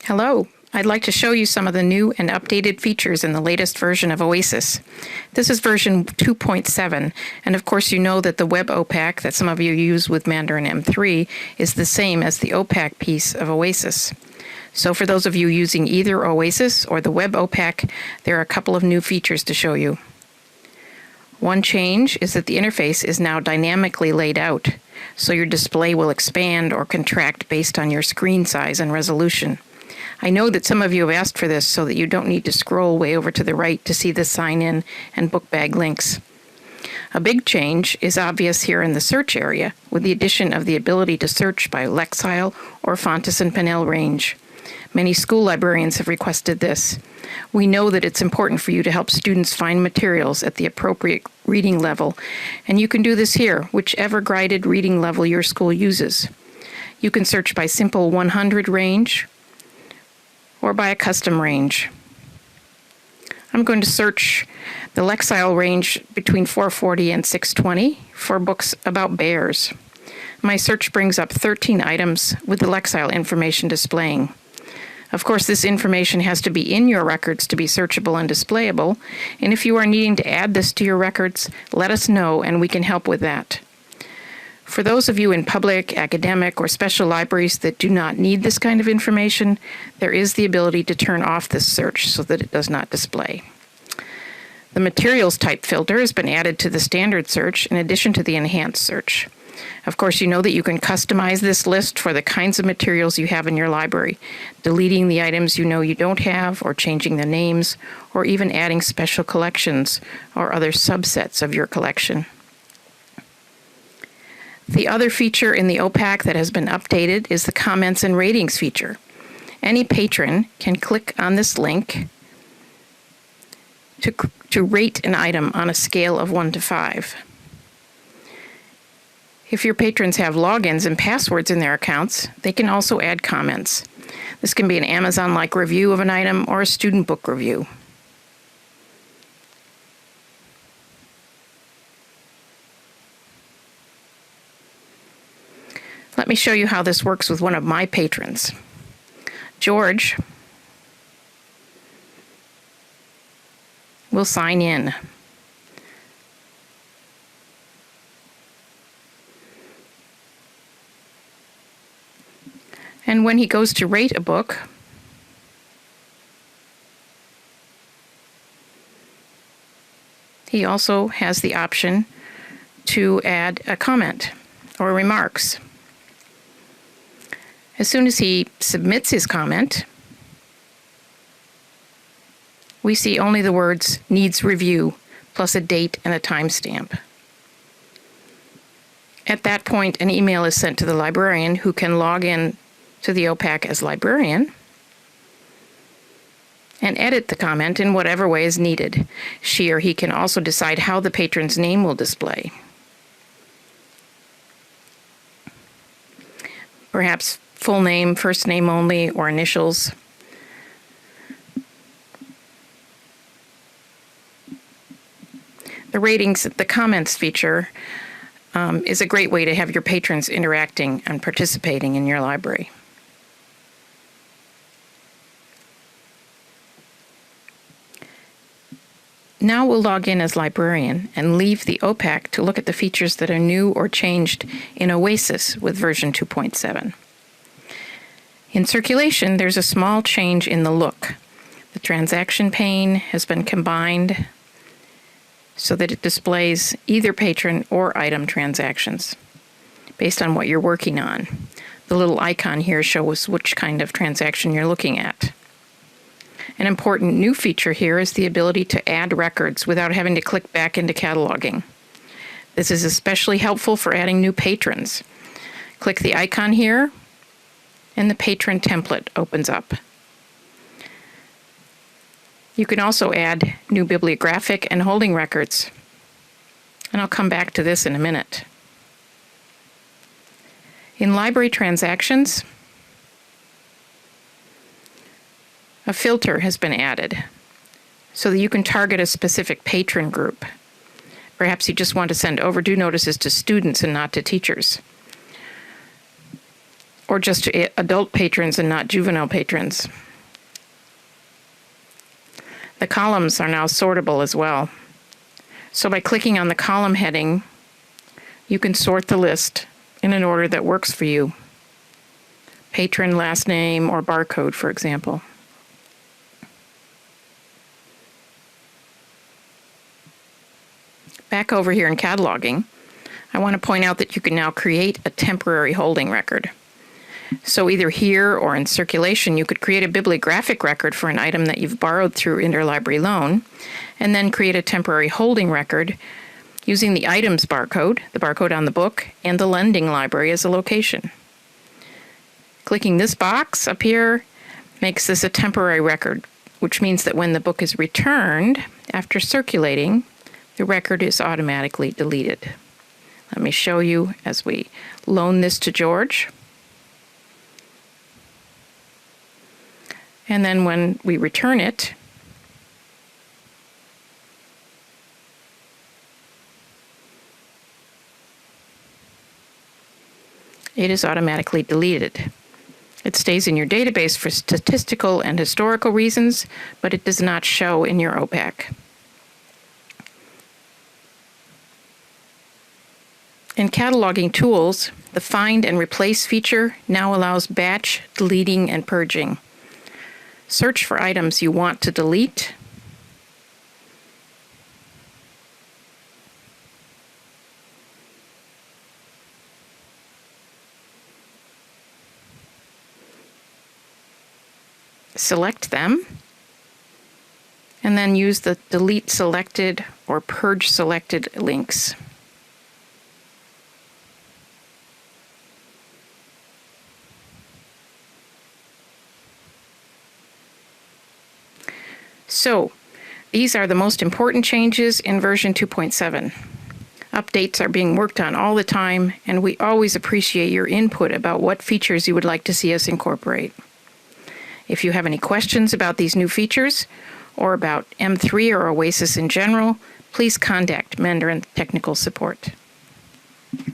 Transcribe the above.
Hello, I'd like to show you some of the new and updated features in the latest version of Oasis. This is version 2.7, and of course you know that the web OPAC that some of you use with Mandarin M3 is the same as the OPAC piece of Oasis. So for those of you using either Oasis or the web OPAC, there are a couple of new features to show you. One change is that the interface is now dynamically laid out, so your display will expand or contract based on your screen size and resolution. I know that some of you have asked for this so that you don't need to scroll way over to the right to see the sign-in and book bag links. A big change is obvious here in the search area with the addition of the ability to search by Lexile or Fountas and Pinnell range. Many school librarians have requested this. We know that it's important for you to help students find materials at the appropriate reading level, and you can do this here, whichever guided reading level your school uses. You can search by simple 100 range or by a custom range. I'm going to search the Lexile range between 440 and 620 for books about bears. My search brings up 13 items with the Lexile information displaying. Of course, this information has to be in your records to be searchable and displayable, and if you are needing to add this to your records, let us know and we can help with that. For those of you in public, academic, or special libraries that do not need this kind of information, there is the ability to turn off this search so that it does not display. The materials type filter has been added to the standard search in addition to the enhanced search. Of course, you know that you can customize this list for the kinds of materials you have in your library, deleting the items you know you don't have, or changing the names, or even adding special collections or other subsets of your collection. The other feature in the OPAC that has been updated is the comments and ratings feature. Any patron can click on this link to rate an item on a scale of 1 to 5. If your patrons have logins and passwords in their accounts, they can also add comments. This can be an Amazon-like review of an item or a student book review. Let me show you how this works with one of my patrons. George will sign in. And when he goes to rate a book, he also has the option to add a comment or remarks. As soon as he submits his comment, we see only the words "needs review" plus a date and a timestamp. At that point, an email is sent to the librarian, who can log in to the OPAC as librarian and edit the comment in whatever way is needed. She or he can also decide how the patron's name will display. Perhaps full name, first name only, or initials. The comments feature is a great way to have your patrons interacting and participating in your library. Now we'll log in as librarian and leave the OPAC to look at the features that are new or changed in Oasis with version 2.7. In circulation, there's a small change in the look. The transaction pane has been combined so that it displays either patron or item transactions based on what you're working on. The little icon here shows which kind of transaction you're looking at. An important new feature here is the ability to add records without having to click back into cataloging. This is especially helpful for adding new patrons. Click the icon here, and the patron template opens up. You can also add new bibliographic and holding records, and I'll come back to this in a minute. In library transactions, a filter has been added so that you can target a specific patron group. Perhaps you just want to send overdue notices to students and not to teachers. or just adult patrons and not juvenile patrons. The columns are now sortable as well. So by clicking on the column heading, you can sort the list in an order that works for you. Patron, last name, or barcode, for example. Back over here in cataloging, I want to point out that you can now create a temporary holding record. So either here or in circulation, you could create a bibliographic record for an item that you've borrowed through interlibrary loan, and then create a temporary holding record using the item's barcode, the barcode on the book, and the lending library as a location. Clicking this box up here makes this a temporary record, which means that when the book is returned after circulating, the record is automatically deleted. Let me show you as we loan this to George. And then when we return it, it is automatically deleted. It stays in your database for statistical and historical reasons, but it does not show in your OPAC. In cataloging tools, the Find and Replace feature now allows batch deleting and purging. Search for items you want to delete. Select them, and then use the Delete Selected or Purge Selected links. So, these are the most important changes in version 2.7. Updates are being worked on all the time, and we always appreciate your input about what features you would like to see us incorporate. If you have any questions about these new features, or about M3 or Oasis in general, please contact Mandarin Technical Support.